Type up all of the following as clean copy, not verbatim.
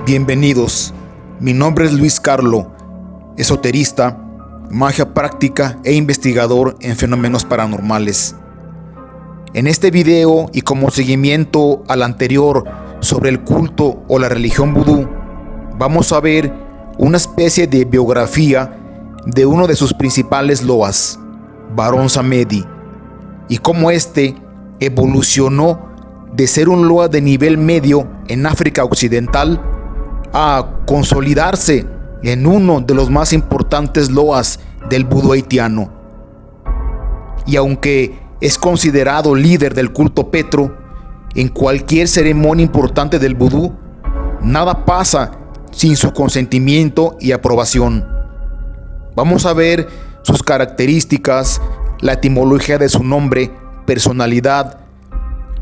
Bienvenidos, mi nombre es Luis Carlo, esoterista, magia práctica e investigador en fenómenos paranormales. En este video y como seguimiento al anterior sobre el culto o la religión vudú, vamos a ver una especie de biografía de uno de sus principales loas, Barón Samedi, y cómo este evolucionó de ser un loa de nivel medio en África Occidental a consolidarse en uno de los más importantes loas del vudú haitiano. Y aunque es considerado líder del culto Petro, en cualquier ceremonia importante del vudú, nada pasa sin su consentimiento y aprobación. Vamos a ver sus características, la etimología de su nombre, personalidad,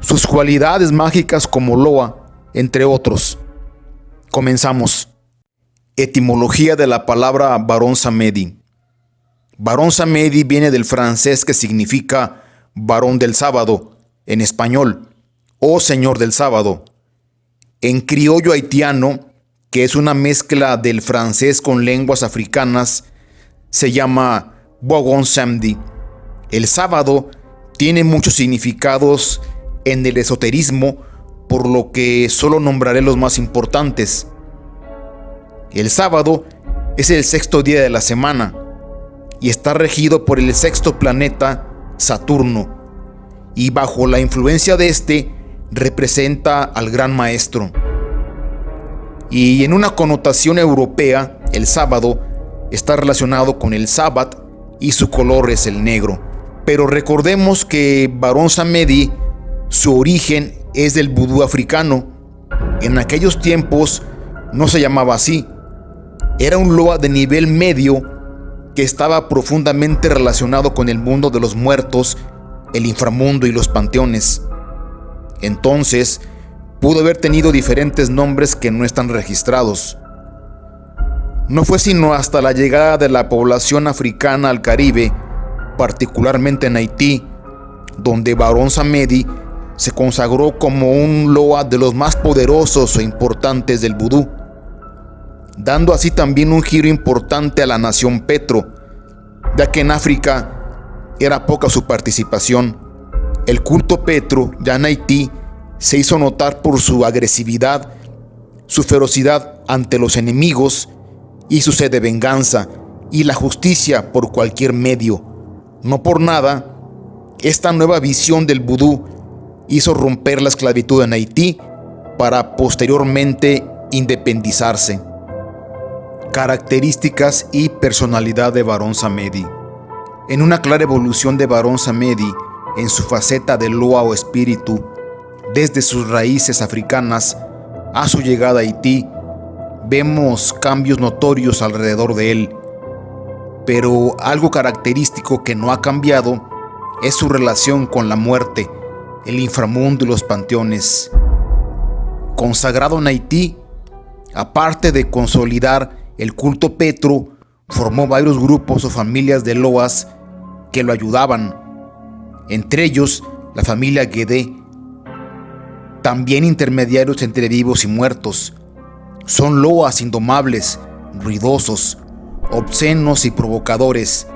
sus cualidades mágicas como loa, entre otros. Comenzamos. Etimología de la palabra Barón Samedi. Barón Samedi viene del francés que significa varón del sábado, en español, o señor del sábado. En criollo haitiano, que es una mezcla del francés con lenguas africanas, se llama Bogon Samedi. El sábado tiene muchos significados en el esoterismo, por lo que solo nombraré los más importantes. El sábado es el sexto día de la semana y está regido por el sexto planeta, Saturno, y bajo la influencia de este representa al gran maestro. Y en una connotación europea, el sábado está relacionado con el sábat y su color es el negro. Pero recordemos que Barón Samedi, su origen es del vudú africano. En aquellos tiempos no se llamaba así. Era un loa de nivel medio que estaba profundamente relacionado con el mundo de los muertos, el inframundo y los panteones. Entonces, pudo haber tenido diferentes nombres que no están registrados. No fue sino hasta la llegada de la población africana al Caribe, particularmente en Haití, donde Barón Samedi se consagró como un loa de los más poderosos e importantes del vudú, dando así también un giro importante a la nación Petro, ya que en África era poca su participación. El culto Petro, ya en Haití, se hizo notar por su agresividad, su ferocidad ante los enemigos y su sed de venganza y la justicia por cualquier medio. No por nada, esta nueva visión del vudú hizo romper la esclavitud en Haití para posteriormente independizarse. Características y personalidad de Barón Samedi. En una clara evolución de Barón Samedi en su faceta de loa o espíritu, desde sus raíces africanas a su llegada a Haití, vemos cambios notorios alrededor de él. Pero algo característico que no ha cambiado es su relación con la muerte, el inframundo y los panteones. Consagrado en Haití, aparte de consolidar el culto Petro, formó varios grupos o familias de loas que lo ayudaban, entre ellos la familia Guédé, también intermediarios entre vivos y muertos. Son loas indomables, ruidosos, obscenos y provocadores,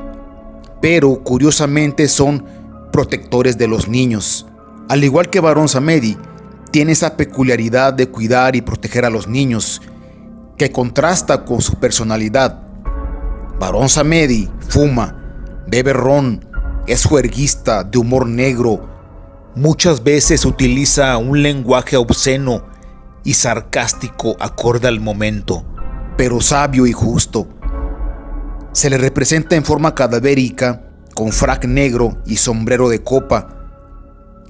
pero curiosamente son protectores de los niños. Al igual que Barón Samedi, tiene esa peculiaridad de cuidar y proteger a los niños, que contrasta con su personalidad. Barón Samedi fuma, bebe ron, es juerguista, de humor negro, muchas veces utiliza un lenguaje obsceno y sarcástico acorde al momento, pero sabio y justo. Se le representa en forma cadavérica, con frac negro y sombrero de copa.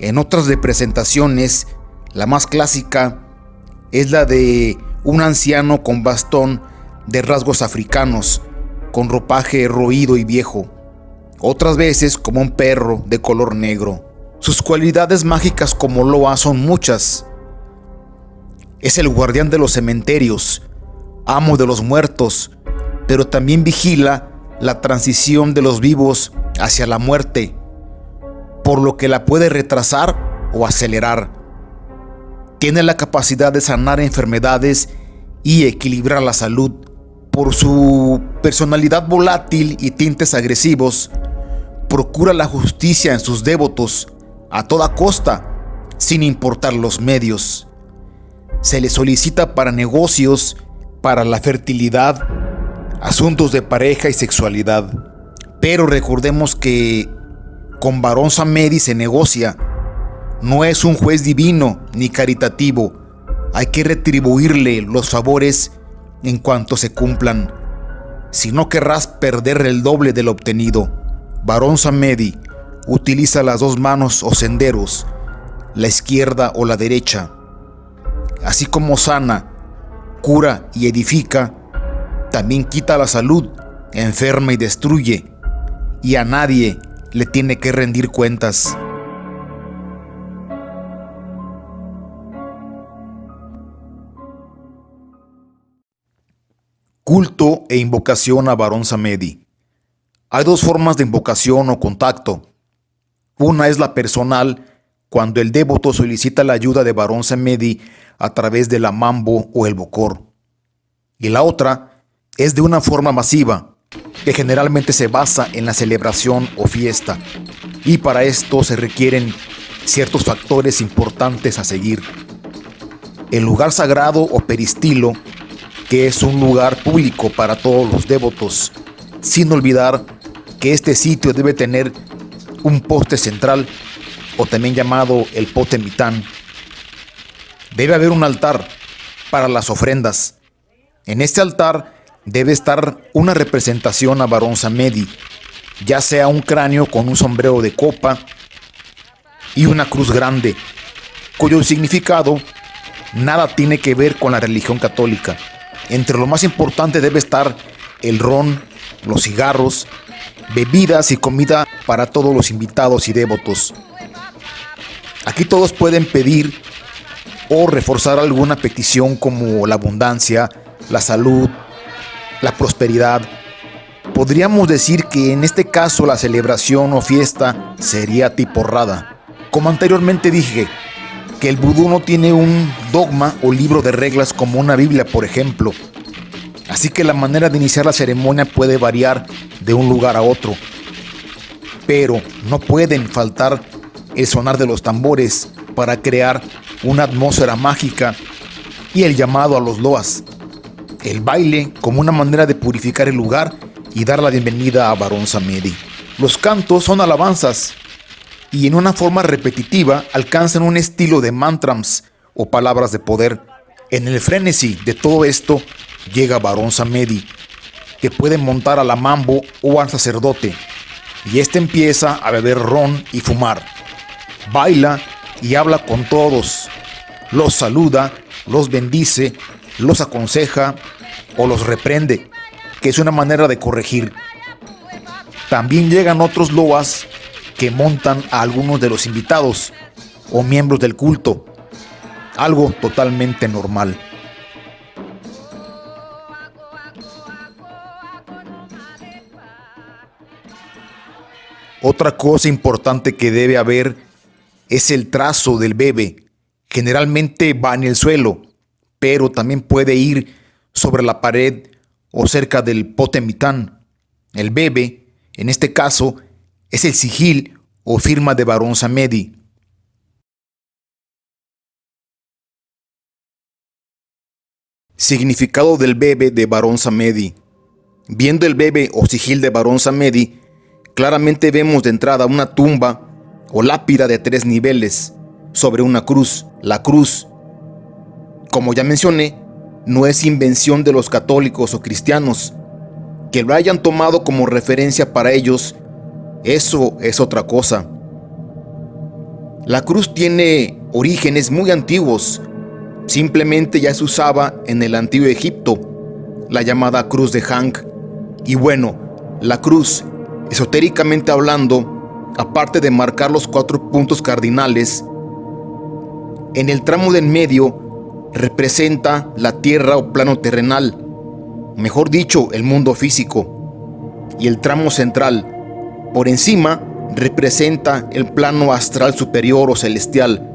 En otras representaciones, la más clásica es la de un anciano con bastón de rasgos africanos, con ropaje roído y viejo. Otras veces como un perro de color negro. Sus cualidades mágicas como loa son muchas. Es el guardián de los cementerios, amo de los muertos, pero también vigila la transición de los vivos hacia la muerte, por lo que la puede retrasar o acelerar. Tiene la capacidad de sanar enfermedades y equilibrar la salud. Por su personalidad volátil y tintes agresivos, procura la justicia en sus devotos a toda costa, sin importar los medios. Se le solicita para negocios, para la fertilidad, asuntos de pareja y sexualidad. Pero recordemos que con Barón Samedi se negocia. No es un juez divino ni caritativo. Hay que retribuirle los favores en cuanto se cumplan. Si no querrás perder el doble de lo obtenido. Barón Samedi utiliza las dos manos o senderos, la izquierda o la derecha. Así como sana, cura y edifica, también quita la salud, enferma y destruye, y a nadie le tiene que rendir cuentas. Culto e invocación a Barón Samedi. Hay dos formas de invocación o contacto. Una es la personal, cuando el devoto solicita la ayuda de Barón Samedi a través de la mambo o el bokor. Y la otra es de una forma masiva, que generalmente se basa en la celebración o fiesta, y para esto se requieren ciertos factores importantes a seguir. El lugar sagrado o peristilo, que es un lugar público para todos los devotos, sin olvidar que este sitio debe tener un poste central, o también llamado el potemitán. Debe haber un altar para las ofrendas. En este altar debe estar una representación a Barón Samedi, ya sea un cráneo con un sombrero de copa y una cruz grande, cuyo significado nada tiene que ver con la religión católica. Entre lo más importante debe estar el ron, los cigarros, bebidas y comida para todos los invitados y devotos. Aquí todos pueden pedir o reforzar alguna petición como la abundancia, la salud, la prosperidad. Podríamos decir que en este caso la celebración o fiesta sería tipo rada. Como anteriormente dije, que el vudú no tiene un dogma o libro de reglas como una Biblia, por ejemplo. Así que la manera de iniciar la ceremonia puede variar de un lugar a otro. Pero no pueden faltar el sonar de los tambores para crear una atmósfera mágica y el llamado a los loas. El baile como una manera de purificar el lugar y dar la bienvenida a Barón Samedi. Los cantos son alabanzas y en una forma repetitiva alcanzan un estilo de mantrams o palabras de poder. En el frenesí de todo esto llega Barón Samedi, que puede montar a la mambo o al sacerdote, y este empieza a beber ron y fumar. Baila y habla con todos, los saluda, los bendice, los aconseja o los reprende, que es una manera de corregir. También llegan otros loas que montan a algunos de los invitados o miembros del culto, algo totalmente normal. Otra cosa importante que debe haber es el trazo del bebe. Generalmente va en el suelo, pero también puede ir sobre la pared o cerca del potemitán. El bebe, en este caso, es el sigil o firma de Barón Samedi. Significado del bebe de Barón Samedi. Viendo el bebe o sigil de Barón Samedi, claramente vemos de entrada una tumba o lápida de 3 niveles sobre una cruz. La cruz, como ya mencioné, no es invención de los católicos o cristianos. Que lo hayan tomado como referencia para ellos, eso es otra cosa. La cruz tiene orígenes muy antiguos. Simplemente ya se usaba en el antiguo Egipto, la llamada cruz de Hank. Y bueno, la cruz, esotéricamente hablando, aparte de marcar los 4 puntos cardinales, en el tramo del medio representa la tierra o plano terrenal, mejor dicho, el mundo físico, y el tramo central, por encima, representa el plano astral superior o celestial,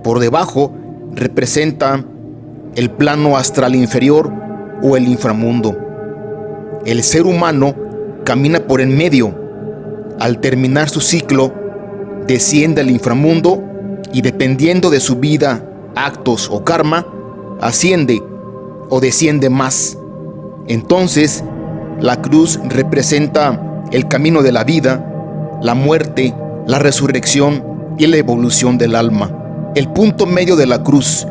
por debajo representa el plano astral inferior o el inframundo. El ser humano camina por en medio. Al terminar su ciclo, desciende al inframundo y dependiendo de su vida, actos o karma, asciende o desciende más. Entonces, la cruz representa el camino de la vida, la muerte, la resurrección y la evolución del alma. El punto medio de la cruz,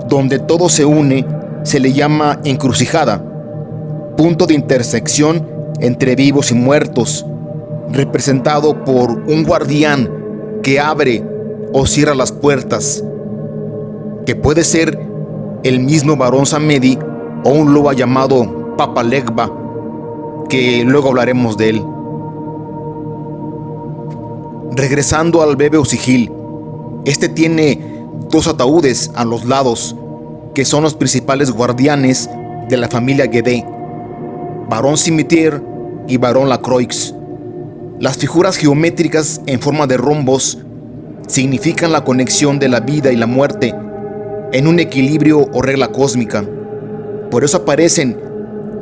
donde todo se une, se le llama encrucijada, punto de intersección entre vivos y muertos, representado por un guardián que abre o cierra las puertas, que puede ser el mismo Barón Samedi o un loba llamado Papa Legba, que luego hablaremos de él. Regresando al Bebe Osigil, este tiene dos ataúdes a los lados, que son los principales guardianes de la familia Guedé, Barón Cimetière y Barón Lacroix. Las figuras geométricas en forma de rombos significan la conexión de la vida y la muerte en un equilibrio o regla cósmica. Por eso aparecen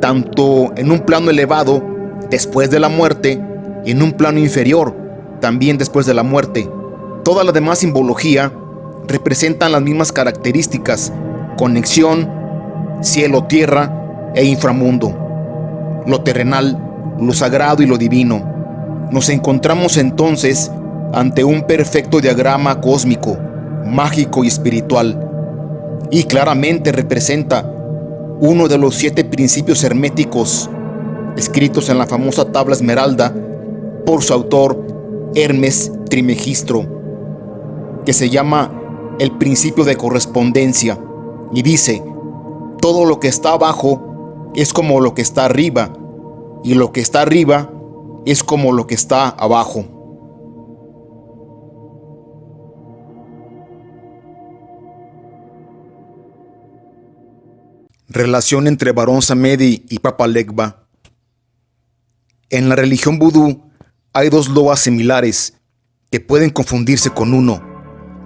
tanto en un plano elevado después de la muerte y en un plano inferior también después de la muerte. Toda la demás simbología representan las mismas características: conexión, cielo, tierra e inframundo, lo terrenal, lo sagrado y lo divino. Nos encontramos entonces ante un perfecto diagrama cósmico, mágico y espiritual, y claramente representa uno de los 7 principios herméticos escritos en la famosa tabla esmeralda por su autor Hermes Trismegistro, que se llama el principio de correspondencia, y dice: todo lo que está abajo es como lo que está arriba, y lo que está arriba es como lo que está abajo. Relación entre Barón Samedi y Papa Legba. En la religión vudú hay dos lobas similares que pueden confundirse con uno,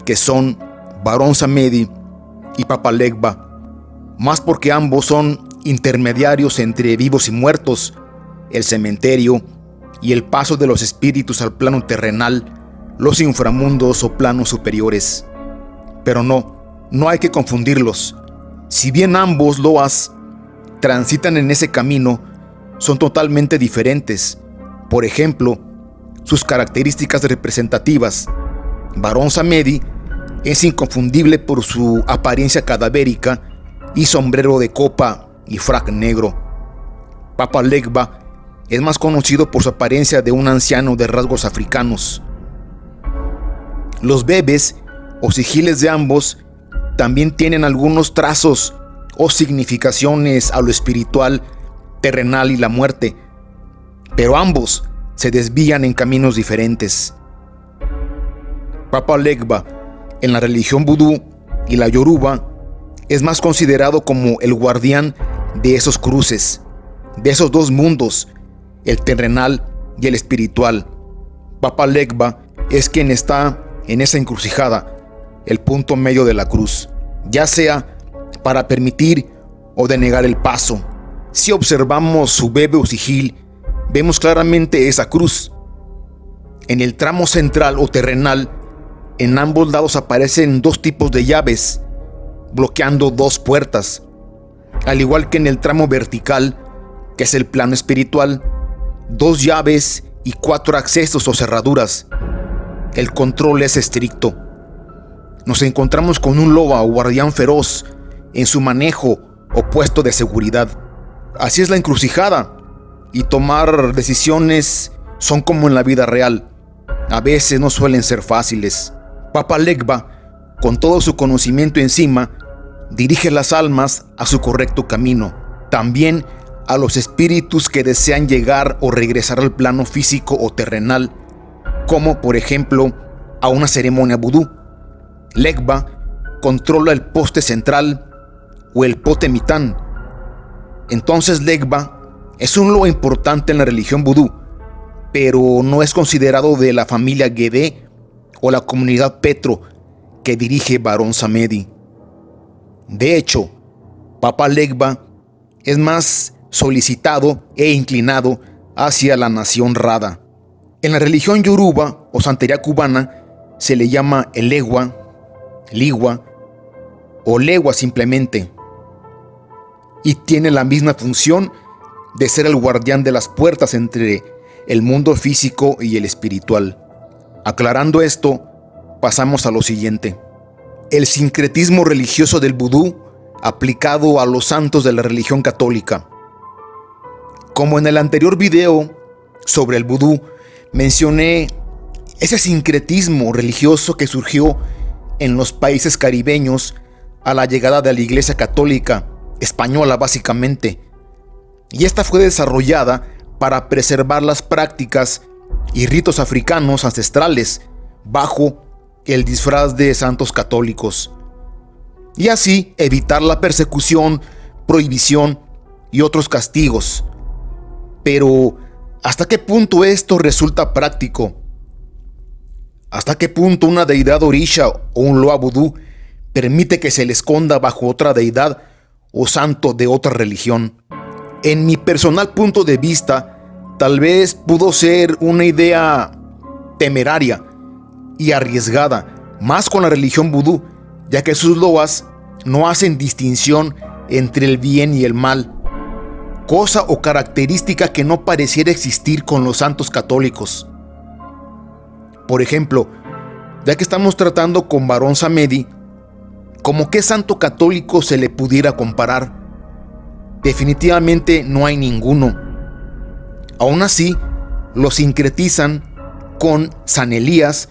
que son Barón Samedi y Papa Legba, más porque ambos son intermediarios entre vivos y muertos, el cementerio y el paso de los espíritus al plano terrenal, los inframundos o planos superiores. Pero no hay que confundirlos. Si bien ambos loas transitan en ese camino, son totalmente diferentes. Por ejemplo, sus características representativas. Barón Samedi es inconfundible por su apariencia cadavérica y sombrero de copa y frac negro. Papa Legba es más conocido por su apariencia de un anciano de rasgos africanos. Los bebes o sigiles de ambos también tienen algunos trazos o significaciones a lo espiritual, terrenal y la muerte, pero ambos se desvían en caminos diferentes. Papa Legba, en la religión vudú y la yoruba, es más considerado como el guardián de esos cruces, de esos dos mundos, el terrenal y el espiritual. Papa Legba es quien está en esa encrucijada, el punto medio de la cruz, ya sea para permitir o denegar el paso. Si observamos su Bebe Osigil, vemos claramente esa cruz. En el tramo central o terrenal, en ambos lados aparecen dos tipos de llaves, bloqueando dos puertas. Al igual que en el tramo vertical, que es el plano espiritual, 2 llaves y 4 accesos o cerraduras. El control es estricto. Nos encontramos con un loba o guardián feroz en su manejo o puesto de seguridad. Así es la encrucijada, y tomar decisiones son como en la vida real. A veces no suelen ser fáciles. Papa Legba, con todo su conocimiento encima, dirige las almas a su correcto camino. También a los espíritus que desean llegar o regresar al plano físico o terrenal, como por ejemplo a una ceremonia vudú. Legba controla el poste central o el potemitán. Entonces Legba es un loa importante en la religión vudú, pero no es considerado de la familia Guedé o la comunidad Petro que dirige Barón Samedi. De hecho, Papa Legba es más solicitado e inclinado hacia la nación Rada. En la religión yoruba o santería cubana se le llama Elegua, Ligua o Legua simplemente, y tiene la misma función de ser el guardián de las puertas entre el mundo físico y el espiritual. Aclarando esto, pasamos a lo siguiente. El sincretismo religioso del vudú aplicado a los santos de la religión católica. Como en el anterior video sobre el vudú, mencioné ese sincretismo religioso que surgió en los países caribeños a la llegada de la Iglesia Católica española básicamente, y esta fue desarrollada para preservar las prácticas y ritos africanos ancestrales bajo el disfraz de santos católicos, y así evitar la persecución, prohibición y otros castigos. Pero, ¿hasta qué punto esto resulta práctico? ¿Hasta qué punto una deidad orisha o un loa vudú permite que se le esconda bajo otra deidad o santo de otra religión? En mi personal punto de vista, tal vez pudo ser una idea temeraria y arriesgada, más con la religión vudú, ya que sus loas no hacen distinción entre el bien y el mal, cosa o característica que no pareciera existir con los santos católicos. Por ejemplo, ya que estamos tratando con Barón Samedi, ¿cómo qué santo católico se le pudiera comparar? Definitivamente no hay ninguno. Aún así, lo sincretizan con San Elías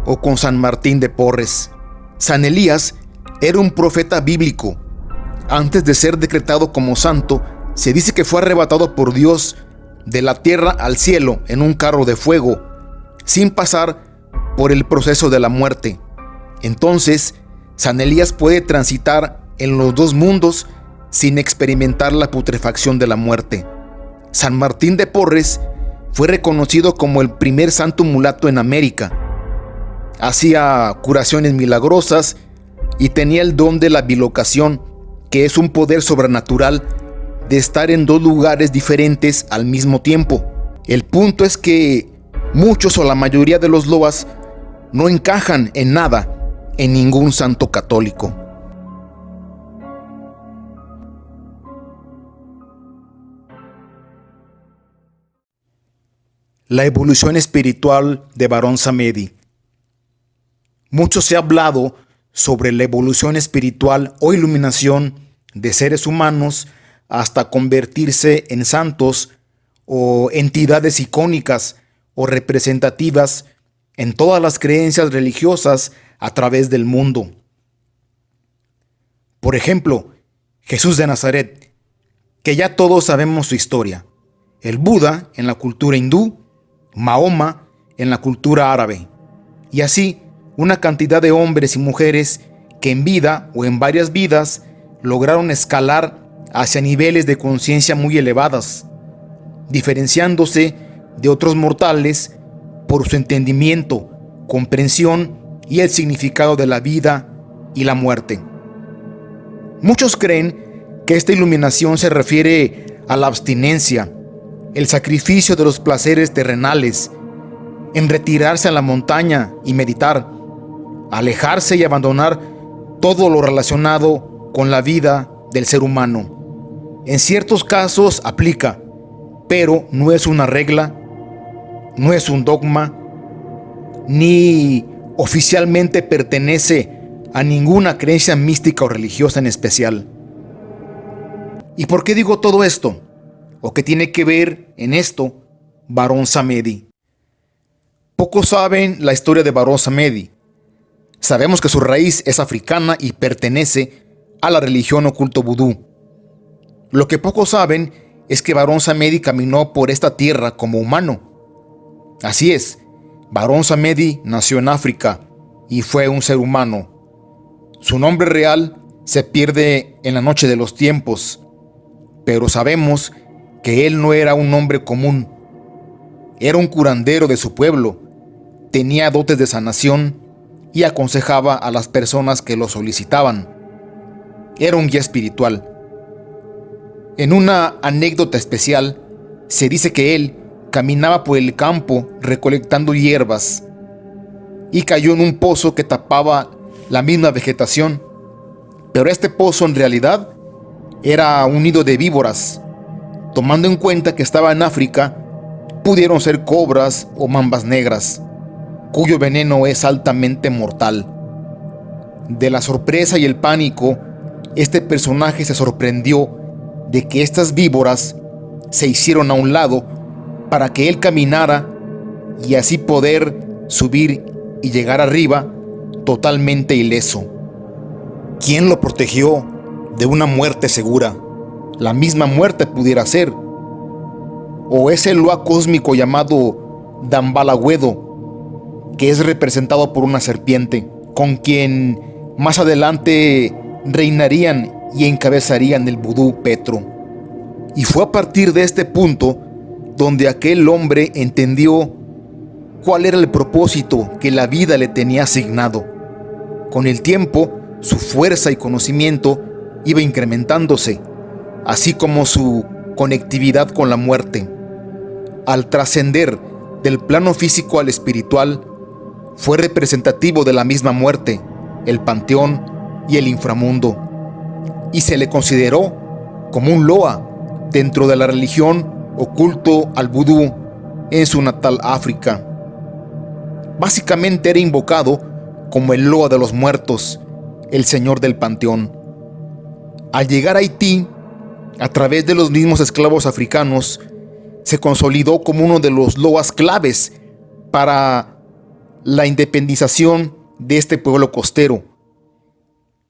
o con San Martín de Porres. San Elías era un profeta bíblico. Antes de ser decretado como santo, se dice que fue arrebatado por Dios de la tierra al cielo en un carro de fuego, sin pasar por el proceso de la muerte. Entonces, San Elías puede transitar en los dos mundos sin experimentar la putrefacción de la muerte. San Martín de Porres fue reconocido como el primer santo mulato en América. Hacía curaciones milagrosas y tenía el don de la bilocación, que es un poder sobrenatural de estar en dos lugares diferentes al mismo tiempo. El punto es que muchos o la mayoría de los loas no encajan en nada en ningún santo católico. La evolución espiritual de Barón Samedi. Mucho se ha hablado sobre la evolución espiritual o iluminación de seres humanos hasta convertirse en santos o entidades icónicas o representativas en todas las creencias religiosas a través del mundo. Por ejemplo, Jesús de Nazaret, que ya todos sabemos su historia. El Buda en la cultura hindú, Mahoma en la cultura árabe. Y así, una cantidad de hombres y mujeres que en vida o en varias vidas lograron escalar hacia niveles de conciencia muy elevadas, diferenciándose de otros mortales por su entendimiento, comprensión y el significado de la vida y la muerte. Muchos creen que esta iluminación se refiere a la abstinencia, el sacrificio de los placeres terrenales, en retirarse a la montaña y meditar, alejarse y abandonar todo lo relacionado con la vida del ser humano. En ciertos casos aplica, pero no es una regla, no es un dogma, ni oficialmente pertenece a ninguna creencia mística o religiosa en especial. ¿Y por qué digo todo esto? ¿O qué tiene que ver en esto Barón Samedi? Pocos saben la historia de Barón Samedi. Sabemos que su raíz es africana y pertenece a la religión oculto vudú. Lo que pocos saben es que Barón Samedi caminó por esta tierra como humano. Así es, Barón Samedi nació en África y fue un ser humano. Su nombre real se pierde en la noche de los tiempos, pero sabemos que él no era un hombre común. Era un curandero de su pueblo, tenía dotes de sanación y aconsejaba a las personas que lo solicitaban. Era un guía espiritual. En una anécdota especial, se dice que él caminaba por el campo recolectando hierbas y cayó en un pozo que tapaba la misma vegetación, pero este pozo en realidad era un nido de víboras. Tomando en cuenta que estaba en África, pudieron ser cobras o mambas negras, cuyo veneno es altamente mortal. De la sorpresa y el pánico, este personaje se sorprendió de que estas víboras se hicieron a un lado para que él caminara y así poder subir y llegar arriba totalmente ileso. ¿Quién lo protegió de una muerte segura? La misma muerte pudiera ser. O ese Loa cósmico llamado Dambalagüedo, que es representado por una serpiente, con quien más adelante reinarían y encabezarían el vudú Petro. Y fue a partir de este punto donde aquel hombre entendió cuál era el propósito que la vida le tenía asignado. Con el tiempo, su fuerza y conocimiento iba incrementándose, así como su conectividad con la muerte. Al trascender del plano físico al espiritual, fue representativo de la misma muerte, el panteón y el inframundo, y se le consideró como un Loa dentro de la religión o culto al vudú en su natal África. Básicamente era invocado como el Loa de los muertos, el señor del panteón. Al llegar a Haití, a través de los mismos esclavos africanos, se consolidó como uno de los Loas claves para la independización de este pueblo costero.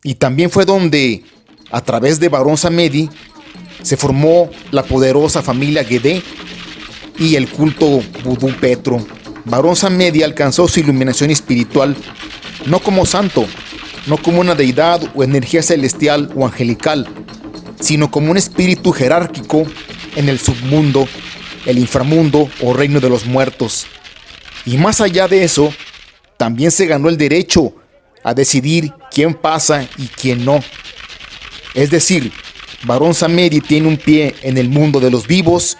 Y también fue donde, a través de Barón Samedi, se formó la poderosa familia Guedé y el culto vudú Petro. Barón Samedi alcanzó su iluminación espiritual no como santo, no como una deidad o energía celestial o angelical, sino como un espíritu jerárquico en el submundo, el inframundo o reino de los muertos. Y más allá de eso, también se ganó el derecho a decidir quién pasa y quién no. Es decir, Barón Samedi tiene un pie en el mundo de los vivos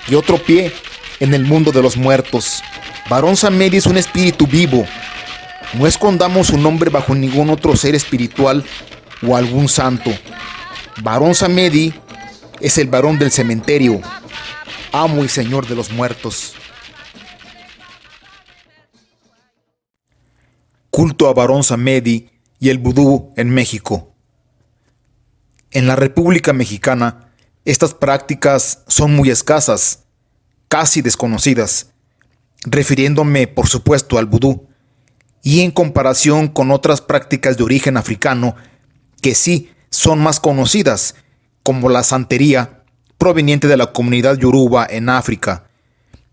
y otro pie en el mundo de los muertos. Barón Samedi es un espíritu vivo. No escondamos su nombre bajo ningún otro ser espiritual o algún santo. Barón Samedi es el varón del cementerio, amo y señor de los muertos. Culto a Barón Samedi y el vudú en México. En la República Mexicana, estas prácticas son muy escasas, casi desconocidas, refiriéndome por supuesto al vudú, y en comparación con otras prácticas de origen africano que sí son más conocidas, como la santería proveniente de la comunidad yoruba en África,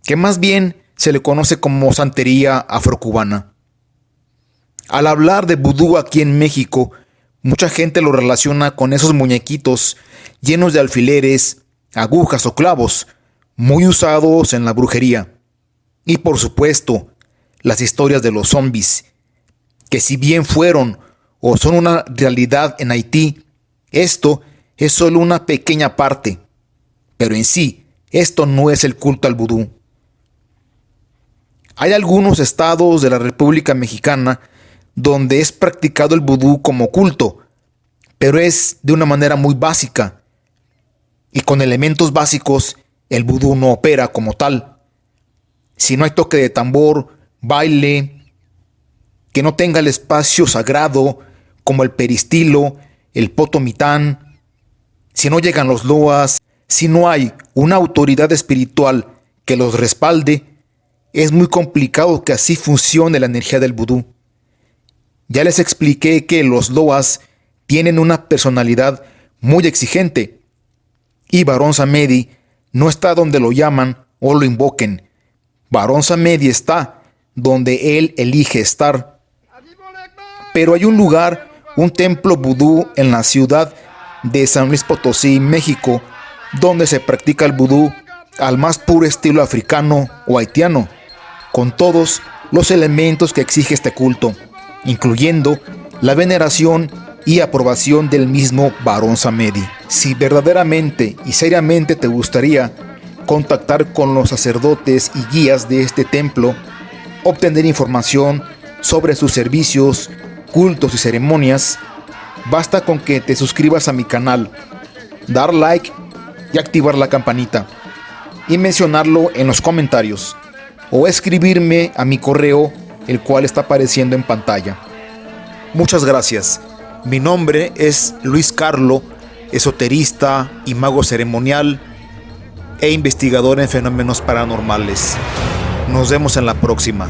que más bien se le conoce como santería afrocubana. Al hablar de vudú aquí en México, mucha gente lo relaciona con esos muñequitos llenos de alfileres, agujas o clavos, muy usados en la brujería. Y por supuesto, las historias de los zombies, que si bien fueron o son una realidad en Haití, esto es solo una pequeña parte. Pero en sí, esto no es el culto al vudú. Hay algunos estados de la República Mexicana donde es practicado el vudú como culto, pero es de una manera muy básica. Y con elementos básicos, el vudú no opera como tal. Si no hay toque de tambor, baile, que no tenga el espacio sagrado como el peristilo, el potomitán, si no llegan los loas, si no hay una autoridad espiritual que los respalde, es muy complicado que así funcione la energía del vudú. Ya les expliqué que los loas tienen una personalidad muy exigente y Barón Samedi no está donde lo llaman o lo invoquen. Barón Samedi está donde él elige estar. Pero hay un lugar, un templo vudú en la ciudad de San Luis Potosí, México, donde se practica el vudú al más puro estilo africano o haitiano, con todos los elementos que exige este culto, incluyendo la veneración y aprobación del mismo Barón Samedi. Si verdaderamente y seriamente te gustaría contactar con los sacerdotes y guías de este templo, obtener información sobre sus servicios, cultos y ceremonias, basta con que te suscribas a mi canal, dar like y activar la campanita, y mencionarlo en los comentarios, o escribirme a mi correo, el cual está apareciendo en pantalla. Muchas gracias. Mi nombre es Luis Carlo, esoterista y mago ceremonial e investigador en fenómenos paranormales. Nos vemos en la próxima.